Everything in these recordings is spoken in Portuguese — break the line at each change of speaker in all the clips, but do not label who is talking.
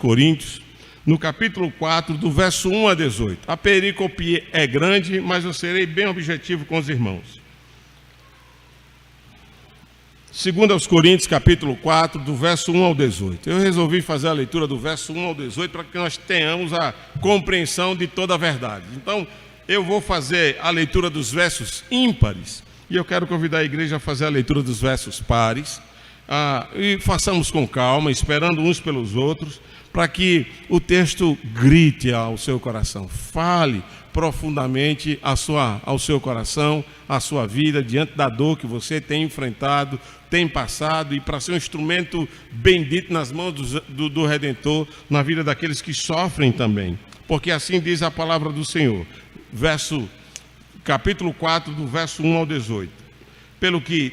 Coríntios, no capítulo 4, do verso 1 a 18. A perícope é grande, mas eu serei bem objetivo com os irmãos. 2 Coríntios, capítulo 4, do verso 1 ao 18. Eu resolvi fazer a leitura do verso 1 ao 18 para que nós tenhamos a compreensão de toda a verdade. Então, eu vou fazer a leitura dos versos ímpares e eu quero convidar a igreja a fazer a leitura dos versos pares. E façamos com calma, esperando uns pelos outros, para que o texto grite ao seu coração, fale profundamente ao seu coração, à sua vida, diante da dor que você tem enfrentado, tem passado, e para ser um instrumento bendito nas mãos do Redentor, na vida daqueles que sofrem também, porque assim diz a palavra do Senhor, capítulo 4, do verso 1 ao 18. Pelo que,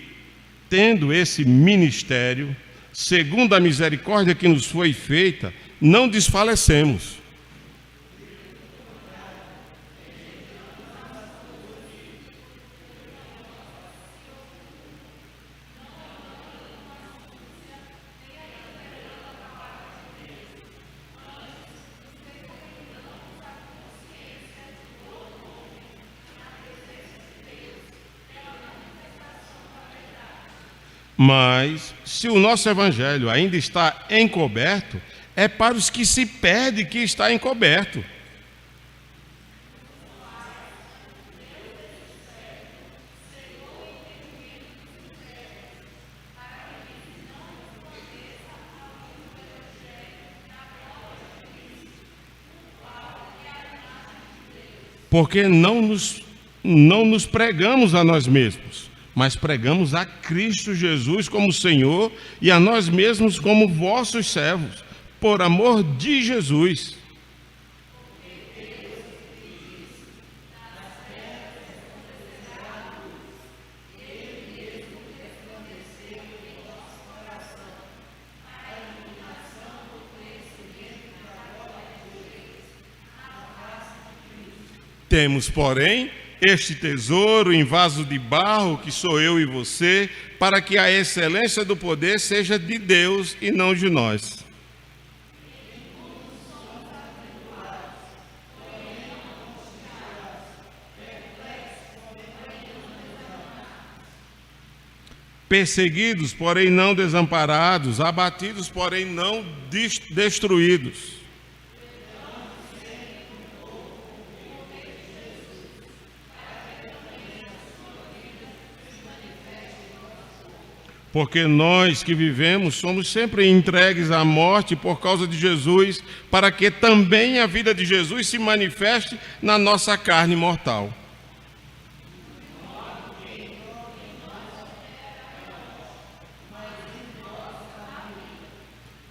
tendo esse ministério, segundo a misericórdia que nos foi feita, não desfalecemos. Mas, se o nosso evangelho ainda está encoberto, é para os que se perdem que está encoberto. Porque não nos pregamos a nós mesmos, mas pregamos a Cristo Jesus como Senhor e a nós mesmos como vossos servos, por amor de Jesus. Temos, porém, este tesouro em vaso de barro, que sou eu e você, para que a excelência do poder seja de Deus e não de nós. Perseguidos, porém não desamparados, abatidos, porém não destruídos. Porque nós que vivemos somos sempre entregues à morte por causa de Jesus, para que também a vida de Jesus se manifeste na nossa carne mortal.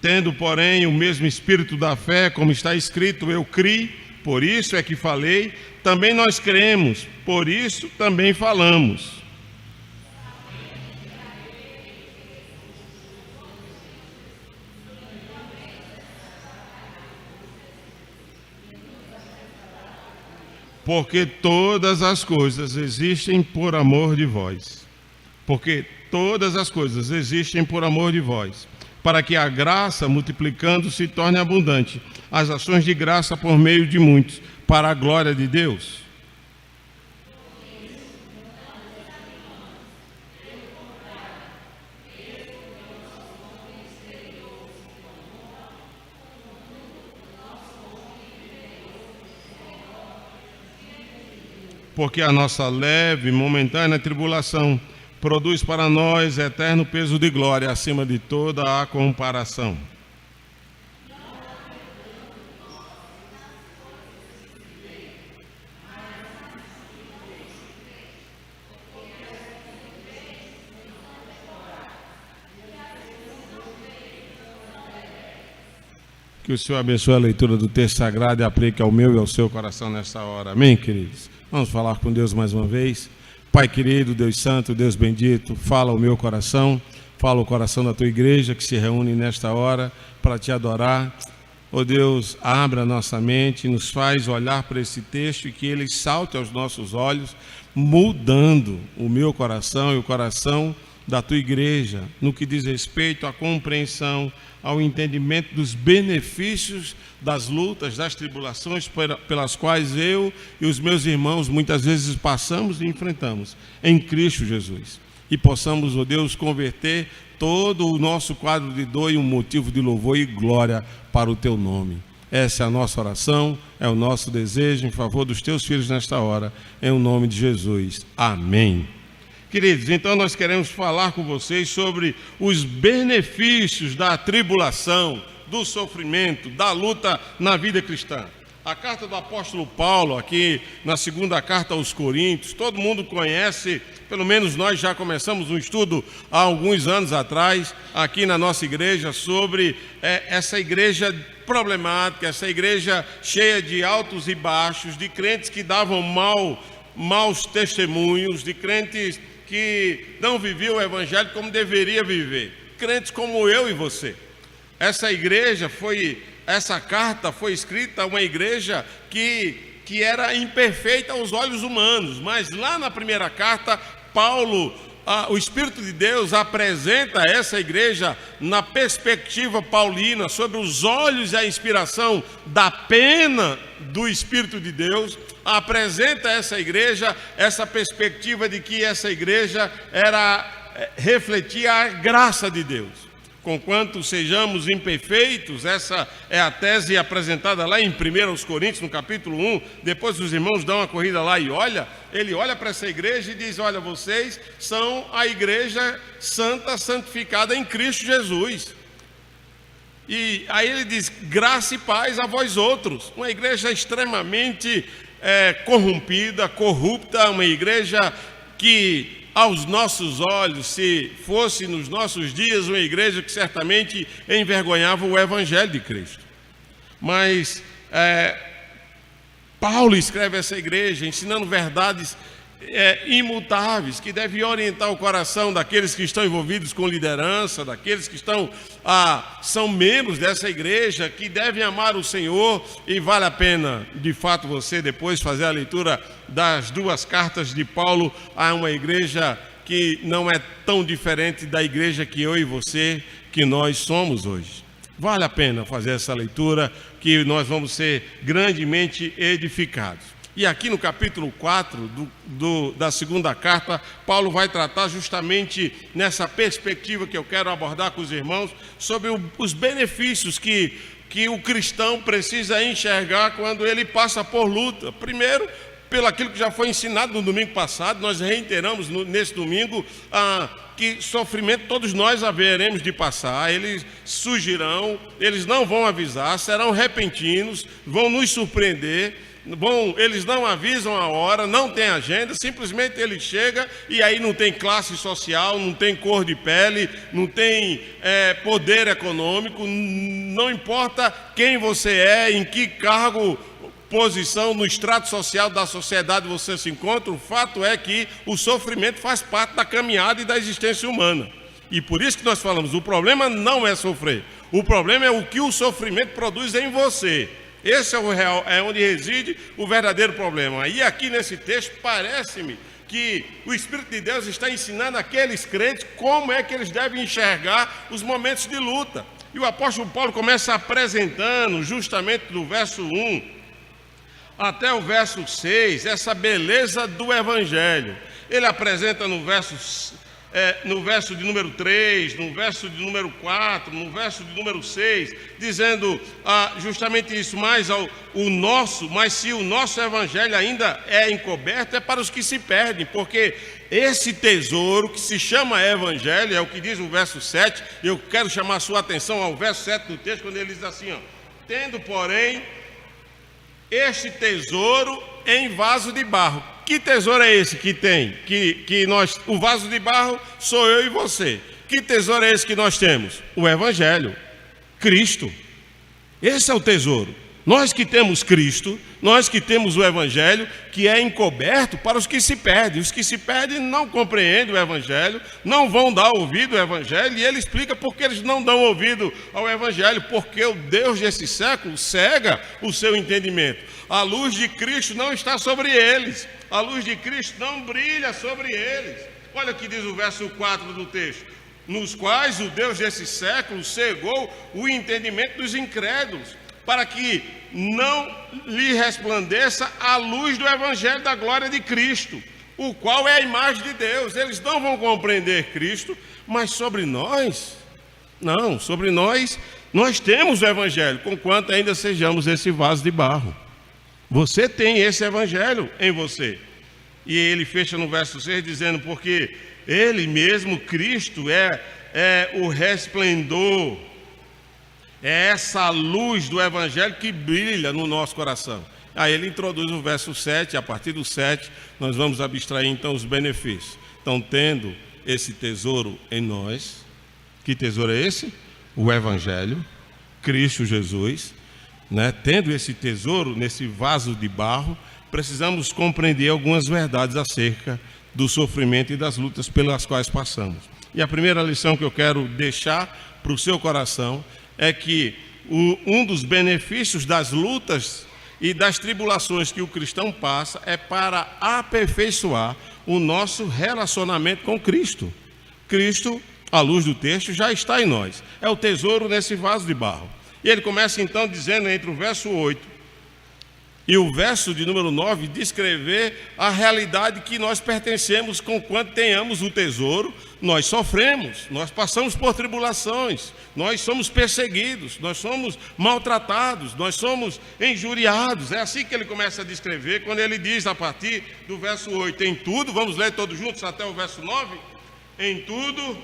Tendo, porém, o mesmo espírito da fé, como está escrito, eu criei, por isso é que falei, também nós cremos, por isso também falamos. Porque todas as coisas existem por amor de vós. Porque todas as coisas existem por amor de vós, para que a graça, multiplicando, se torne abundante, as ações de graça por meio de muitos, para a glória de Deus. Porque a nossa leve e momentânea tribulação produz para nós eterno peso de glória acima de toda a comparação. Que o Senhor abençoe a leitura do texto sagrado e aplique ao meu e ao seu coração nesta hora. Amém, queridos? Vamos falar com Deus mais uma vez. Pai querido, Deus santo, Deus bendito, fala ao meu coração, fala ao coração da tua igreja que se reúne nesta hora para te adorar. Ó Deus, abra a nossa mente, nos faz olhar para esse texto e que ele salte aos nossos olhos, mudando o meu coração e o coração da tua igreja, no que diz respeito à compreensão, ao entendimento dos benefícios das lutas, das tribulações pelas quais eu e os meus irmãos muitas vezes passamos e enfrentamos em Cristo Jesus. E possamos, ó Deus, converter todo o nosso quadro de dor em um motivo de louvor e glória para o teu nome. Essa é a nossa oração, é o nosso desejo em favor dos teus filhos nesta hora, em nome de Jesus. Amém. Queridos, então nós queremos falar com vocês sobre os benefícios da tribulação, do sofrimento, da luta na vida cristã. A carta do apóstolo Paulo, aqui na segunda carta aos Coríntios, todo mundo conhece, pelo menos nós já começamos um estudo há alguns anos atrás, aqui na nossa igreja, sobre essa igreja problemática, essa igreja cheia de altos e baixos, de crentes que davam maus testemunhos, de crentes que não viviam o evangelho como deveria viver, crentes como eu e você. Essa carta foi escrita a uma igreja que era imperfeita aos olhos humanos, mas lá na primeira carta, Paulo, o Espírito de Deus apresenta essa igreja na perspectiva paulina, sobre os olhos e a inspiração da pena do Espírito de Deus, apresenta a essa igreja essa perspectiva de que essa igreja refletia a graça de Deus. Conquanto sejamos imperfeitos, essa é a tese apresentada lá em 1 Coríntios, no capítulo 1, depois os irmãos dão uma corrida lá e ele olha para essa igreja e diz, olha, vocês são a igreja santa, santificada em Cristo Jesus. E aí ele diz, graça e paz a vós outros, uma igreja extremamente corrompida, corrupta, uma igreja que aos nossos olhos, se fosse nos nossos dias, uma igreja que certamente envergonhava o evangelho de Cristo. Mas Paulo escreve essa igreja ensinando verdades imutáveis, que devem orientar o coração daqueles que estão envolvidos com liderança, daqueles que são membros dessa igreja, que devem amar o Senhor. E vale a pena, de fato, você depois fazer a leitura das duas cartas de Paulo a uma igreja que não é tão diferente da igreja que eu e você, que nós somos hoje. Vale a pena fazer essa leitura, que nós vamos ser grandemente edificados. E aqui no capítulo 4 da segunda carta, Paulo vai tratar justamente nessa perspectiva que eu quero abordar com os irmãos, sobre os benefícios que o cristão precisa enxergar quando ele passa por luta. Primeiro, pelo aquilo que já foi ensinado no domingo passado, nós reiteramos nesse domingo, que sofrimento todos nós haveremos de passar. Eles surgirão, eles não vão avisar, serão repentinos, vão nos surpreender. Bom, eles não avisam a hora, não tem agenda, simplesmente ele chega e aí não tem classe social, não tem cor de pele, não tem poder econômico, não importa quem você é, em que cargo, posição no extrato social da sociedade você se encontra, o fato é que o sofrimento faz parte da caminhada e da existência humana. E por isso que nós falamos, o problema não é sofrer, o problema é o que o sofrimento produz em você. Esse é o real, é onde reside o verdadeiro problema. E aqui nesse texto parece-me que o Espírito de Deus está ensinando aqueles crentes como é que eles devem enxergar os momentos de luta. E o apóstolo Paulo começa apresentando justamente do verso 1 até o verso 6 essa beleza do evangelho. Ele apresenta no verso de número 3, no verso de número 4, no verso de número 6, dizendo justamente isso, mas se o nosso evangelho ainda é encoberto, é para os que se perdem, porque esse tesouro que se chama evangelho, é o que diz o verso 7, eu quero chamar a sua atenção ao verso 7 do texto, quando ele diz assim, tendo, porém, este tesouro em vaso de barro. Que tesouro é esse que tem? O vaso de barro sou eu e você. Que tesouro é esse que nós temos? O evangelho, Cristo. Esse é o tesouro. Nós que temos Cristo, nós que temos o evangelho, que é encoberto para os que se perdem. Os que se perdem não compreendem o evangelho, não vão dar ouvido ao evangelho, e ele explica por que eles não dão ouvido ao evangelho, porque o Deus desse século cega o seu entendimento. A luz de Cristo não está sobre eles, a luz de Cristo não brilha sobre eles. Olha o que diz o verso 4 do texto: nos quais o Deus desse século cegou o entendimento dos incrédulos, para que não lhe resplandeça a luz do evangelho da glória de Cristo, o qual é a imagem de Deus. Eles não vão compreender Cristo, mas sobre nós, não, sobre nós temos o evangelho, conquanto ainda sejamos esse vaso de barro. Você tem esse evangelho em você. E ele fecha no verso 6 dizendo: porque ele mesmo, Cristo, é o resplendor, é essa luz do evangelho que brilha no nosso coração. Aí ele introduz o verso 7, a partir do 7 nós vamos abstrair então os benefícios. Então, tendo esse tesouro em nós, que tesouro é esse? O evangelho, Cristo Jesus, né? Tendo esse tesouro nesse vaso de barro, precisamos compreender algumas verdades acerca do sofrimento e das lutas pelas quais passamos. E a primeira lição que eu quero deixar para o seu coração é que um dos benefícios das lutas e das tribulações que o cristão passa é para aperfeiçoar o nosso relacionamento com Cristo. Cristo, à luz do texto, já está em nós. É o tesouro nesse vaso de barro. E ele começa então dizendo, entre o verso 8 e o verso de número 9, descrever a realidade que nós pertencemos. Conquanto tenhamos o tesouro, nós sofremos, nós passamos por tribulações, nós somos perseguidos, nós somos maltratados, nós somos injuriados. É assim que ele começa a descrever, quando ele diz a partir do verso 8, em tudo, vamos ler todos juntos até o verso 9, em tudo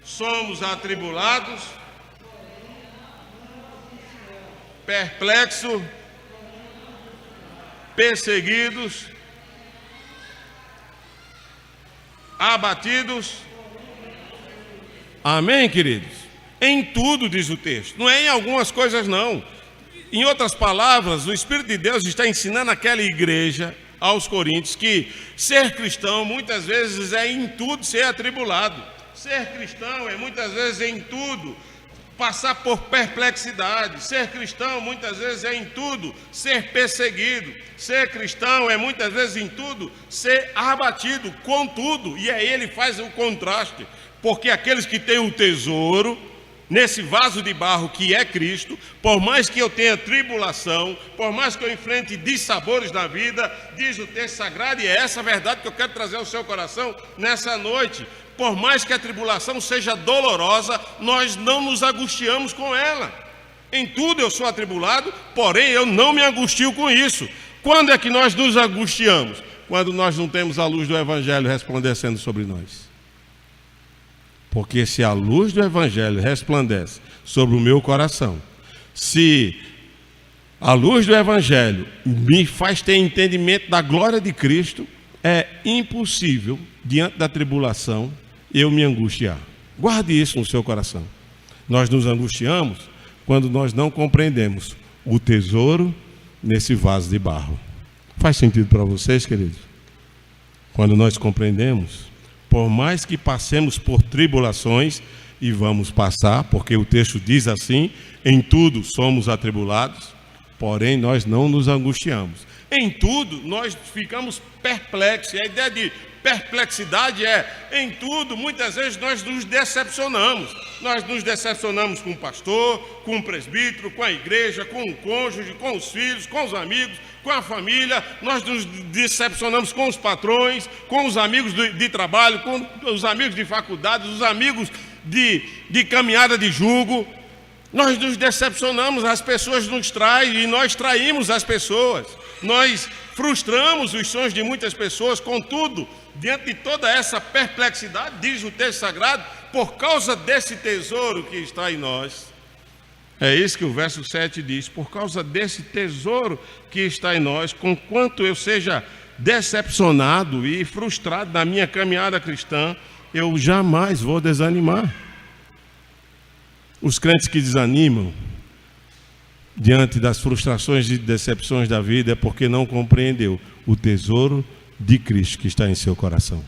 somos atribulados, perplexos, perseguidos, abatidos. Amém, queridos? Em tudo, diz o texto, não é em algumas coisas não. Em outras palavras, o Espírito de Deus está ensinando aquela igreja, aos coríntios, que ser cristão muitas vezes é em tudo ser atribulado. Ser cristão é muitas vezes em tudo passar por perplexidade. Ser cristão muitas vezes é em tudo ser perseguido. Ser cristão é muitas vezes em tudo ser abatido, contudo. E aí ele faz o contraste, porque aqueles que têm o tesouro nesse vaso de barro que é Cristo, por mais que eu tenha tribulação, por mais que eu enfrente dissabores na vida, diz o texto sagrado, e é essa verdade que eu quero trazer ao seu coração nessa noite. Por mais que a tribulação seja dolorosa, nós não nos angustiamos com ela. Em tudo eu sou atribulado, porém eu não me angustio com isso. Quando é que nós nos angustiamos? Quando nós não temos a luz do evangelho resplandecendo sobre nós. Porque se a luz do evangelho resplandece sobre o meu coração, se a luz do evangelho me faz ter entendimento da glória de Cristo, é impossível, diante da tribulação, eu me angustiar. Guarde isso no seu coração. Nós nos angustiamos quando nós não compreendemos o tesouro nesse vaso de barro. Faz sentido para vocês, queridos? Quando nós compreendemos, por mais que passemos por tribulações, e vamos passar, porque o texto diz assim, em tudo somos atribulados, porém nós não nos angustiamos. Em tudo nós ficamos perplexos. A ideia de perplexidade é, em tudo, muitas vezes nós nos decepcionamos. Nós nos decepcionamos com o pastor, com o presbítero, com a igreja, com o cônjuge, com os filhos, com os amigos, com a família. Nós nos decepcionamos com os patrões, com os amigos de trabalho, com os amigos de faculdade, os amigos de caminhada de jugo. Nós nos decepcionamos, as pessoas nos traem e nós traímos as pessoas. Nós frustramos os sonhos de muitas pessoas. Contudo, diante de toda essa perplexidade, diz o texto sagrado, por causa desse tesouro que está em nós. É isso que o verso 7 diz, por causa desse tesouro que está em nós, conquanto eu seja decepcionado e frustrado na minha caminhada cristã, eu jamais vou desanimar. Os crentes que desanimam diante das frustrações e decepções da vida é porque não compreendeu o tesouro de Cristo que está em seu coração.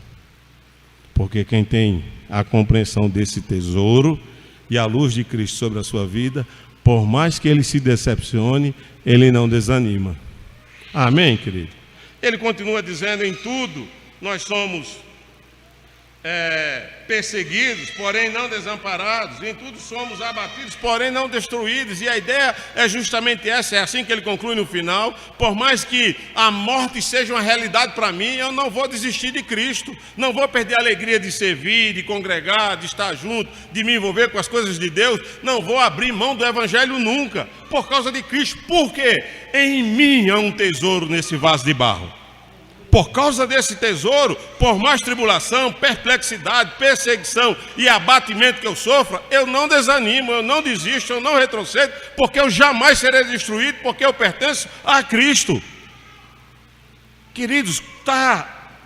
Porque quem tem a compreensão desse tesouro e a luz de Cristo sobre a sua vida, por mais que ele se decepcione, ele não desanima. Amém, querido? Ele continua dizendo, em tudo nós somos perseguidos, porém não desamparados, em tudo somos abatidos, porém não destruídos. E a ideia é justamente essa, é assim que ele conclui no final: por mais que a morte seja uma realidade para mim, eu não vou desistir de Cristo, não vou perder a alegria de servir, de congregar, de estar junto, de me envolver com as coisas de Deus, não vou abrir mão do Evangelho nunca, por causa de Cristo. Por quê? Em mim há um tesouro nesse vaso de barro. Por causa desse tesouro, por mais tribulação, perplexidade, perseguição e abatimento que eu sofra, eu não desanimo, eu não desisto, eu não retrocedo, porque eu jamais serei destruído, porque eu pertenço a Cristo. Queridos,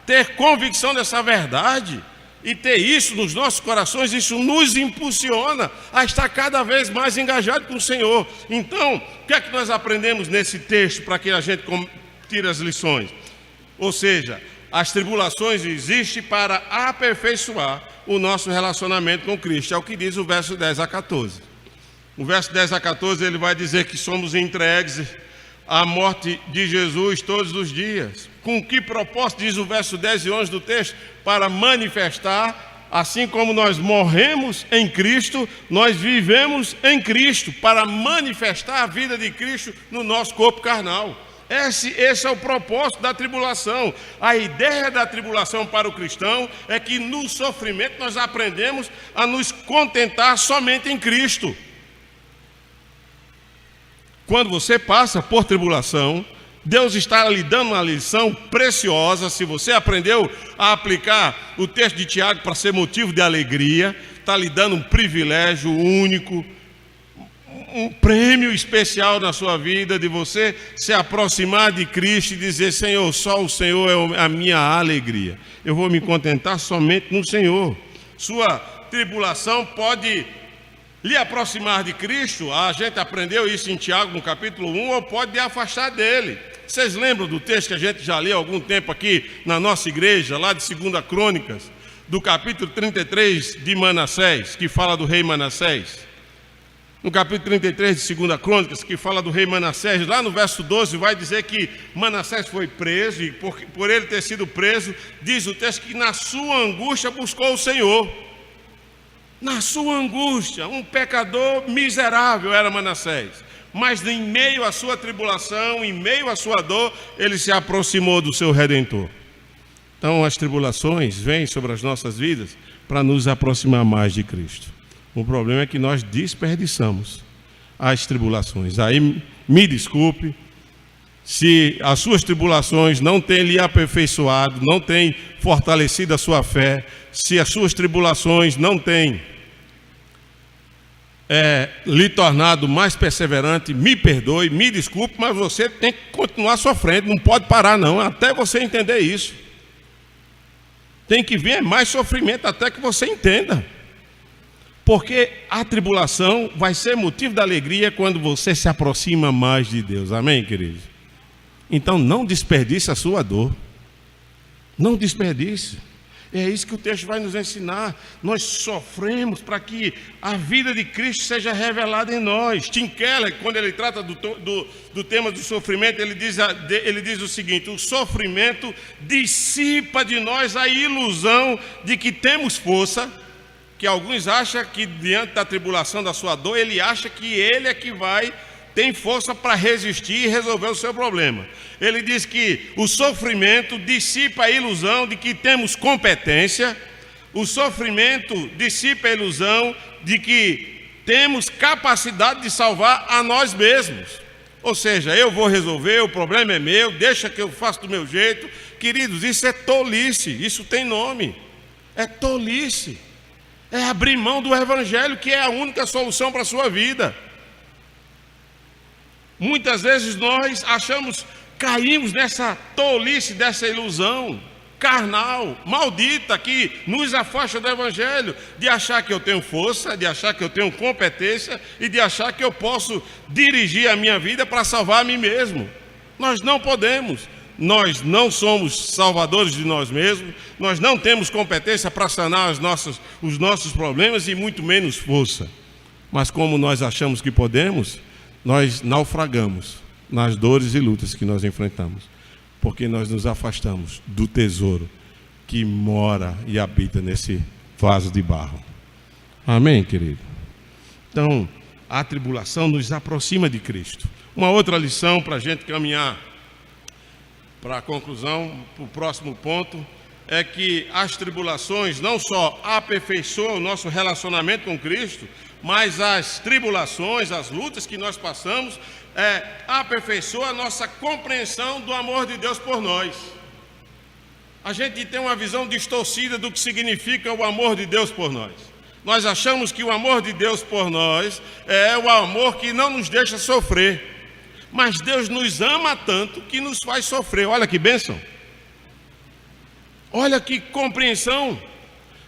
ter convicção dessa verdade e ter isso nos nossos corações, isso nos impulsiona a estar cada vez mais engajado com o Senhor. Então, o que é que nós aprendemos nesse texto para que a gente tire as lições? Ou seja, as tribulações existem para aperfeiçoar o nosso relacionamento com Cristo. É o que diz o verso 10 a 14. O verso 10 a 14 ele vai dizer que somos entregues à morte de Jesus todos os dias. Com que propósito, diz o verso 10 e 11 do texto? Para manifestar, assim como nós morremos em Cristo, nós vivemos em Cristo, para manifestar a vida de Cristo no nosso corpo carnal. Esse é o propósito da tribulação. A ideia da tribulação para o cristão é que no sofrimento nós aprendemos a nos contentar somente em Cristo. Quando você passa por tribulação, Deus está lhe dando uma lição preciosa. Se você aprendeu a aplicar o texto de Tiago para ser motivo de alegria, está lhe dando um privilégio único, um prêmio especial na sua vida, de você se aproximar de Cristo e dizer: Senhor, só o Senhor é a minha alegria, eu vou me contentar somente no Senhor. Sua tribulação pode lhe aproximar de Cristo, a gente aprendeu isso em Tiago no capítulo 1, ou pode lhe afastar dele. Vocês lembram do texto que a gente já leu há algum tempo aqui na nossa igreja, lá de 2 Crônicas, do capítulo 33 de Manassés, que fala do rei Manassés? No capítulo 33 de 2 Crônicas, que fala do rei Manassés, lá no verso 12 vai dizer que Manassés foi preso, e por ele ter sido preso, diz o texto que na sua angústia buscou o Senhor. Na sua angústia, um pecador miserável era Manassés, mas em meio à sua tribulação, em meio à sua dor, ele se aproximou do seu Redentor. Então as tribulações vêm sobre as nossas vidas para nos aproximar mais de Cristo. O problema é que nós desperdiçamos as tribulações. Aí me desculpe, se as suas tribulações não têm lhe aperfeiçoado, não têm fortalecido a sua fé, se as suas tribulações não têm lhe tornado mais perseverante, me perdoe, me desculpe, mas você tem que continuar sofrendo, não pode parar não, até você entender isso. Tem que vir mais sofrimento até que você entenda. Porque a tribulação vai ser motivo de alegria quando você se aproxima mais de Deus. Amém, queridos? Então não desperdice a sua dor. Não desperdice. É isso que o texto vai nos ensinar. Nós sofremos para que a vida de Cristo seja revelada em nós. Tim Keller, quando ele trata do tema do sofrimento, ele diz o seguinte: o sofrimento dissipa de nós a ilusão de que temos força, que alguns acham que diante da tribulação, da sua dor, ele acha que ele é que tem força para resistir e resolver o seu problema. Ele diz que o sofrimento dissipa a ilusão de que temos competência, o sofrimento dissipa a ilusão de que temos capacidade de salvar a nós mesmos. Ou seja, eu vou resolver, o problema é meu, deixa que eu faça do meu jeito. Queridos, isso é tolice, isso tem nome, é tolice. É abrir mão do Evangelho, que é a única solução para a sua vida. Muitas vezes nós caímos nessa tolice, dessa ilusão carnal, maldita, que nos afasta do Evangelho, de achar que eu tenho força, de achar que eu tenho competência e de achar que eu posso dirigir a minha vida para salvar a mim mesmo. Nós não podemos. Nós não somos salvadores de nós mesmos, nós não temos competência para sanar os nossos problemas e muito menos força. Mas como nós achamos que podemos, nós naufragamos nas dores e lutas que nós enfrentamos, porque nós nos afastamos do tesouro que mora e habita nesse vaso de barro. Amém, querido? Então, a tribulação nos aproxima de Cristo. Uma outra lição para a gente caminhar para a conclusão, para o próximo ponto, é que as tribulações não só aperfeiçoam o nosso relacionamento com Cristo, mas as tribulações, as lutas que nós passamos, aperfeiçoam a nossa compreensão do amor de Deus por nós. A gente tem uma visão distorcida do que significa o amor de Deus por nós. Nós achamos que o amor de Deus por nós é o amor que não nos deixa sofrer. Mas Deus nos ama tanto que nos faz sofrer. Olha que bênção. Olha que compreensão.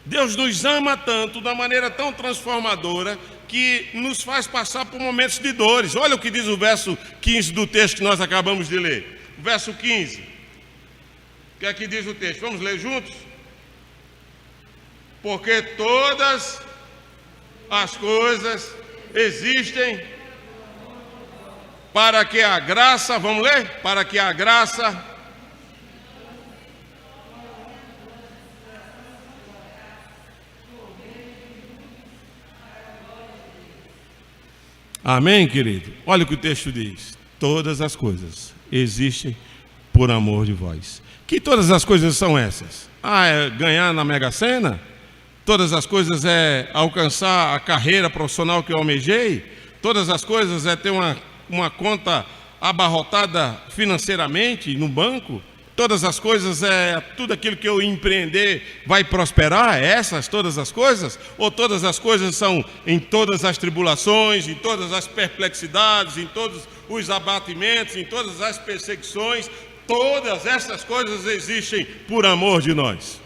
Deus nos ama tanto, da maneira tão transformadora, que nos faz passar por momentos de dores. Olha o que diz o verso 15 do texto que nós acabamos de ler. O verso 15. O que é que diz o texto? Vamos ler juntos? Porque todas as coisas existem para que a graça, vamos ler? Para que a graça Amém, querido? Olha o que o texto diz. Todas as coisas existem por amor de vós. Que todas as coisas são essas? É ganhar na Mega Sena? Todas as coisas é alcançar a carreira profissional que eu almejei? Todas as coisas é ter uma conta abarrotada financeiramente no banco? Todas as coisas tudo aquilo que eu empreender vai prosperar? Essas todas as coisas? Ou todas as coisas são em todas as tribulações, em todas as perplexidades, em todos os abatimentos, em todas as perseguições? Todas essas coisas existem por amor de nós,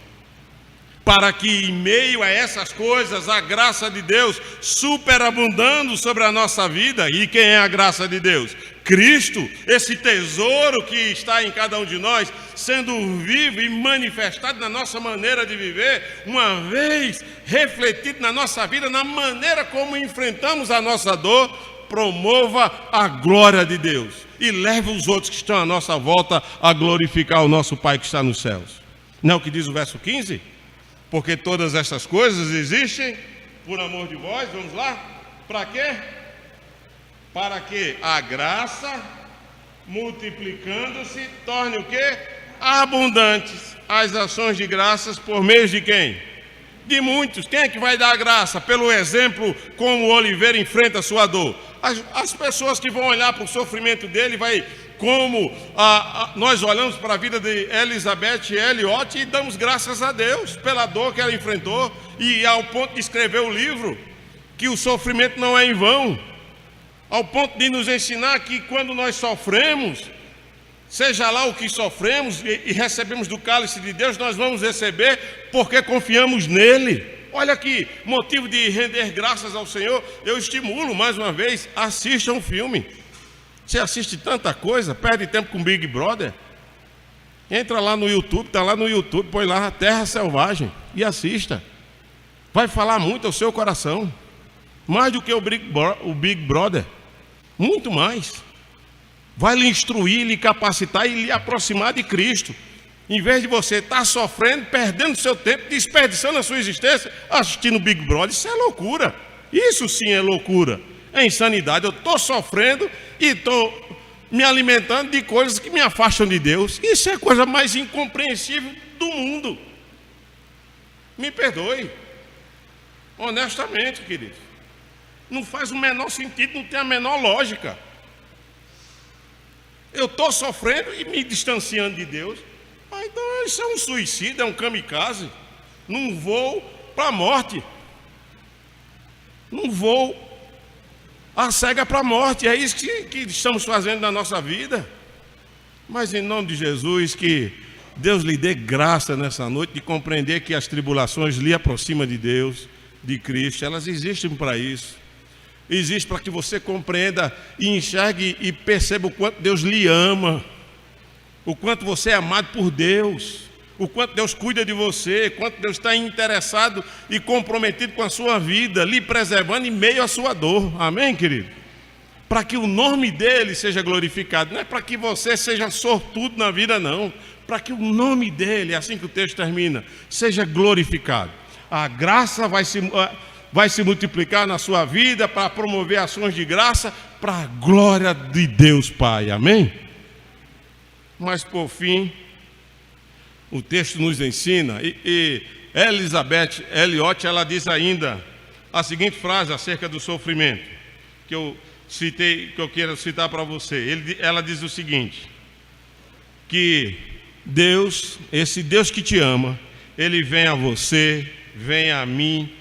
para que em meio a essas coisas a graça de Deus superabundando sobre a nossa vida. E quem é a graça de Deus? Cristo, esse tesouro que está em cada um de nós, sendo vivo e manifestado na nossa maneira de viver, uma vez refletido na nossa vida, na maneira como enfrentamos a nossa dor, promova a glória de Deus e leve os outros que estão à nossa volta a glorificar o nosso Pai que está nos céus. Não é o que diz o verso 15? Porque todas essas coisas existem por amor de vós. Vamos lá? Para quê? Para que a graça, multiplicando-se, torne o quê? Abundantes as ações de graças por meio de quem? De muitos. Quem é que vai dar a graça? Pelo exemplo como o oliveira enfrenta a sua dor. As pessoas que vão olhar para o sofrimento dele, como nós olhamos para a vida de Elizabeth Elliot e damos graças a Deus pela dor que ela enfrentou, e ao ponto de escrever o livro, que o sofrimento não é em vão, ao ponto de nos ensinar que quando nós sofremos, seja lá o que sofremos e recebemos do cálice de Deus, nós vamos receber porque confiamos nele. Olha que motivo de render graças ao Senhor. Eu estimulo mais uma vez, assista um filme. Você assiste tanta coisa, perde tempo com Big Brother. Entra lá no YouTube, está lá no YouTube, põe lá Terra Selvagem e assista. Vai falar muito ao seu coração, mais do que o Big Brother, muito mais. Vai lhe instruir, lhe capacitar e lhe aproximar de Cristo. Em vez de você estar sofrendo, perdendo seu tempo, desperdiçando a sua existência, assistindo Big Brother, isso é loucura. Isso sim é loucura, é insanidade. Eu estou sofrendo e estou me alimentando de coisas que me afastam de Deus. Isso é a coisa mais incompreensível do mundo. Me perdoe, honestamente, querido. Não faz o menor sentido, não tem a menor lógica. Eu estou sofrendo e me distanciando de Deus. Então isso é um suicídio, é um kamikaze. Não vou para a morte. Não vou a cega para a morte. É isso que estamos fazendo na nossa vida. Mas em nome de Jesus, que Deus lhe dê graça nessa noite de compreender que as tribulações lhe aproximam de Deus, de Cristo. Elas existem para isso. Existe para que você compreenda e enxergue e perceba o quanto Deus lhe ama, o quanto você é amado por Deus, o quanto Deus cuida de você, o quanto Deus está interessado e comprometido com a sua vida, lhe preservando em meio à sua dor. Amém, querido? Para que o nome dele seja glorificado. Não é para que você seja sortudo na vida, não. para que o nome dele, assim que o texto termina, seja glorificado. A graça vai se multiplicar na sua vida para promover ações de graça para a glória de Deus Pai, amém? Mas por fim, o texto nos ensina, e Elizabeth Elliot, ela diz ainda a seguinte frase acerca do sofrimento, que eu quero citar para você. Ela diz o seguinte, que Deus, esse Deus que te ama, Ele vem a você, vem a mim,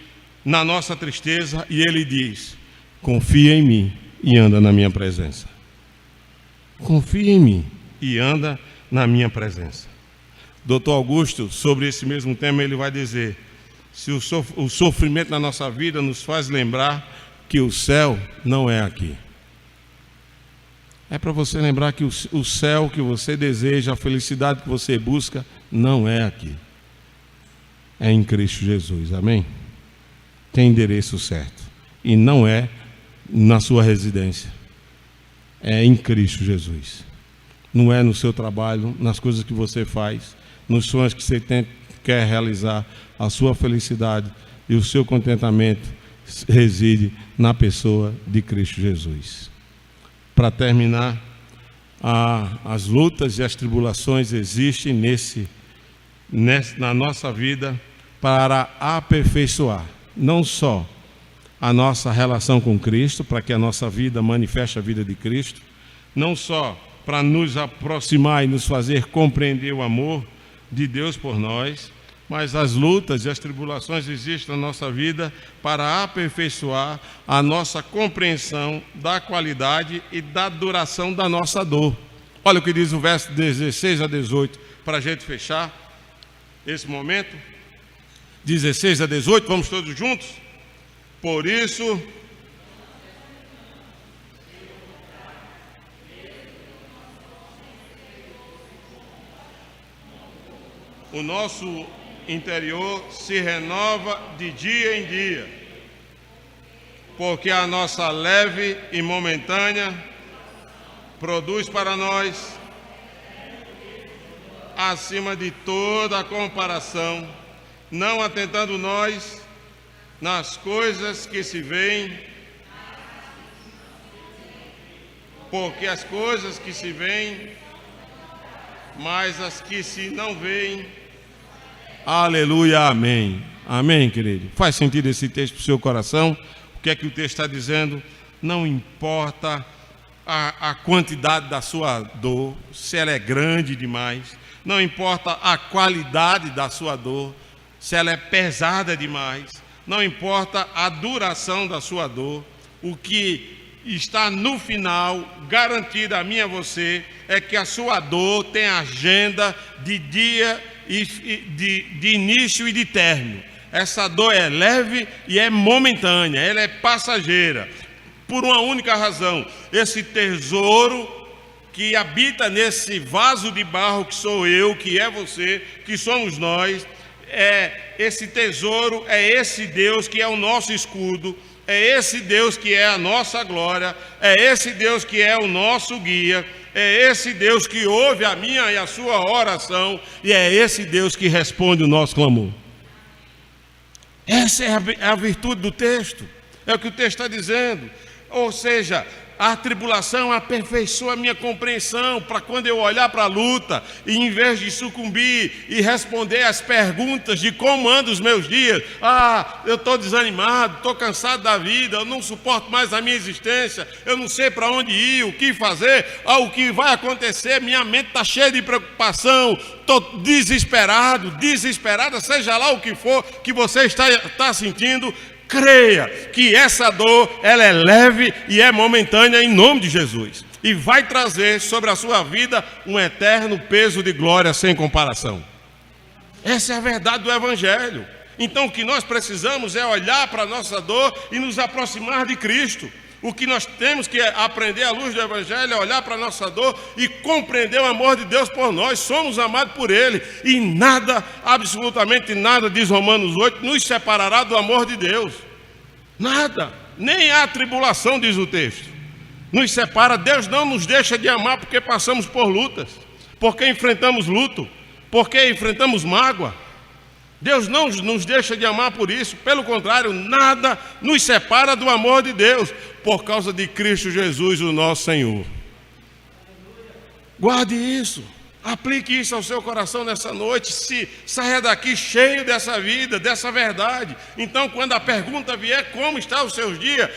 na nossa tristeza, e Ele diz, confia em mim e anda na minha presença. Confia em mim e anda na minha presença. Dr. Augusto, sobre esse mesmo tema, ele vai dizer, se o sofrimento na nossa vida nos faz lembrar que o céu não é aqui. É para você lembrar que o céu que você deseja, a felicidade que você busca, não é aqui. É em Cristo Jesus, amém? Tem endereço certo. E não é na sua residência. É em Cristo Jesus. Não é no seu trabalho, nas coisas que você faz, nos sonhos que você quer realizar. A sua felicidade e o seu contentamento reside na pessoa de Cristo Jesus. Para terminar, as lutas e as tribulações existem na nossa vida para aperfeiçoar não só a nossa relação com Cristo, para que a nossa vida manifeste a vida de Cristo, não só para nos aproximar e nos fazer compreender o amor de Deus por nós, mas as lutas e as tribulações existem na nossa vida para aperfeiçoar a nossa compreensão da qualidade e da duração da nossa dor. Olha o que diz o verso 16 a 18, para a gente fechar esse momento. 16 a 18, vamos todos juntos? Por isso, o nosso interior se renova de dia em dia, porque a nossa leve e momentânea produz para nós, acima de toda a comparação, não atentando nós nas coisas que se veem, porque as coisas que se veem, mas as que se não veem. Aleluia, amém. Amém, querido. Faz sentido esse texto para o seu coração? O que é que o texto está dizendo? Não importa a quantidade da sua dor, se ela é grande demais. Não importa a qualidade da sua dor, se ela é pesada demais. Não importa a duração da sua dor. O que está no final, garantido a mim e a você, é que a sua dor tem agenda de dia de início e de término. Essa dor é leve e é momentânea, ela é passageira, por uma única razão: esse tesouro que habita nesse vaso de barro que sou eu, que é você, que somos nós, esse tesouro é esse Deus que é o nosso escudo, é esse Deus que é a nossa glória, é esse Deus que é o nosso guia, é esse Deus que ouve a minha e a sua oração, e é esse Deus que responde o nosso clamor. Essa é a virtude do texto, é o que o texto está dizendo. Ou seja, a tribulação aperfeiçoa a minha compreensão, para quando eu olhar para a luta, e em vez de sucumbir e responder às perguntas de como andam os meus dias, eu estou desanimado, estou cansado da vida, eu não suporto mais a minha existência, eu não sei para onde ir, o que fazer, o que vai acontecer, minha mente está cheia de preocupação, estou desesperada, seja lá o que for que você está sentindo. Creia que essa dor, ela é leve e é momentânea em nome de Jesus, e vai trazer sobre a sua vida um eterno peso de glória sem comparação. Essa é a verdade do Evangelho. Então o que nós precisamos é olhar para a nossa dor e nos aproximar de Cristo. O que nós temos que aprender à luz do Evangelho é olhar para a nossa dor e compreender o amor de Deus por nós. Somos amados por Ele, e nada, absolutamente nada, diz Romanos 8, nos separará do amor de Deus. Nada, nem a tribulação, diz o texto, nos separa. Deus não nos deixa de amar porque passamos por lutas. porque enfrentamos luto, porque enfrentamos mágoa. Deus não nos deixa de amar por isso, pelo contrário, nada nos separa do amor de Deus, por causa de Cristo Jesus, o nosso Senhor. Guarde isso, aplique isso ao seu coração nessa noite, saia daqui cheio dessa vida, dessa verdade. Então, quando a pergunta vier, como está os seus dias,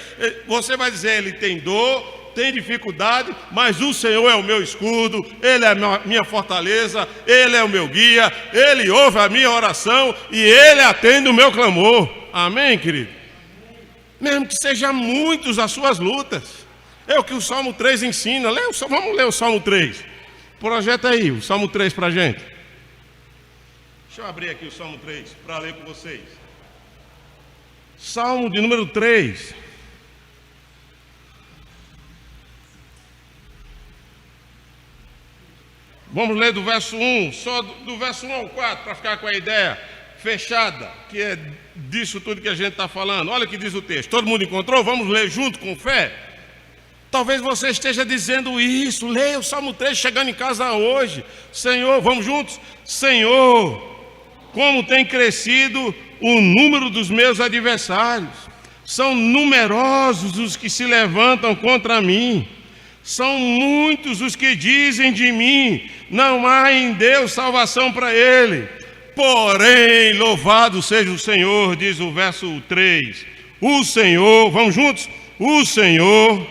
você vai dizer, ele tem dor, tem dificuldade, mas o Senhor é o meu escudo, Ele é a minha fortaleza, Ele é o meu guia, Ele ouve a minha oração e Ele atende o meu clamor. Amém, querido? Mesmo que sejam muitos as suas lutas, é o que o Salmo 3 ensina. Vamos ler o Salmo 3. Projeta aí o Salmo 3 para a gente. Deixa eu abrir aqui o Salmo 3 para ler com vocês. Salmo de número 3. Vamos ler do verso 1, só do verso 1 ao 4, para ficar com a ideia fechada, que é disso tudo que a gente está falando. Olha o que diz o texto. Todo mundo encontrou? Vamos ler junto com fé? Talvez você esteja dizendo isso. Leia o Salmo 3 chegando em casa hoje. Senhor, vamos juntos? Senhor, como tem crescido o número dos meus adversários. São numerosos os que se levantam contra mim. São muitos os que dizem de mim, não há em Deus salvação para ele. Porém, louvado seja o Senhor, diz o verso 3. O Senhor, vamos juntos? O Senhor,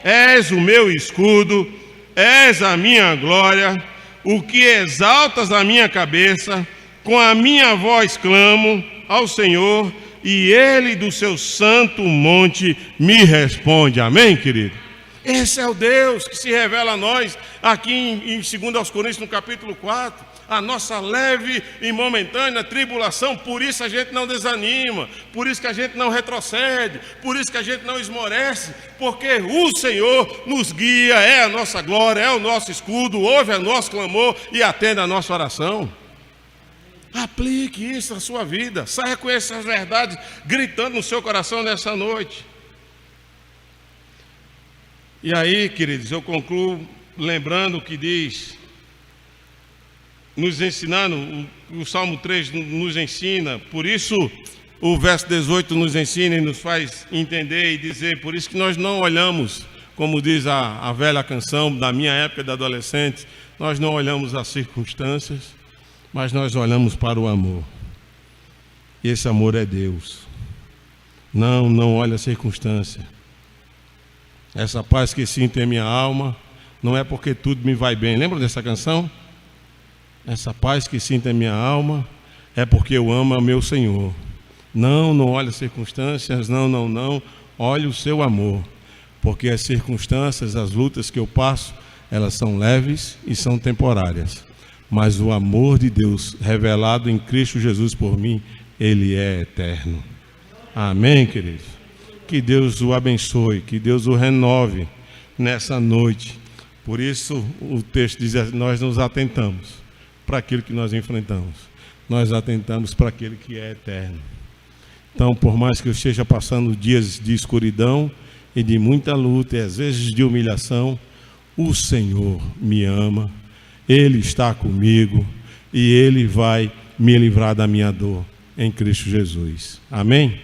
és o meu escudo, és a minha glória, o que exaltas a minha cabeça, com a minha voz clamo ao Senhor, e ele do seu santo monte me responde. Amém, querido? Esse é o Deus que se revela a nós aqui em 2 Coríntios, no capítulo 4. A nossa leve e momentânea tribulação, por isso a gente não desanima, por isso que a gente não retrocede, por isso que a gente não esmorece, porque o Senhor nos guia, é a nossa glória, é o nosso escudo, ouve o nosso clamor e atende a nossa oração. Aplique isso na sua vida, saia com essas verdades gritando no seu coração nessa noite. E aí, queridos, eu concluo lembrando o que diz, nos ensinando, o Salmo 3 nos ensina, por isso o verso 18 nos ensina e nos faz entender e dizer, por isso que nós não olhamos, como diz a velha canção da minha época de adolescente, nós não olhamos as circunstâncias, mas nós olhamos para o amor. E esse amor é Deus. Não olha a circunstância. Essa paz que sinto em minha alma, não é porque tudo me vai bem. Lembra dessa canção? Essa paz que sinto em minha alma, é porque eu amo o meu Senhor. Não olhe as circunstâncias, não. Olhe o seu amor. Porque as circunstâncias, as lutas que eu passo, elas são leves e são temporárias. Mas o amor de Deus revelado em Cristo Jesus por mim, Ele é eterno. Amém, queridos? Que Deus o abençoe, que Deus o renove nessa noite. Por isso o texto diz, nós nos atentamos para aquilo que nós enfrentamos. Nós atentamos para aquele que é eterno. Então, por mais que eu esteja passando dias de escuridão e de muita luta e às vezes de humilhação, o Senhor me ama, Ele está comigo e Ele vai me livrar da minha dor em Cristo Jesus. Amém?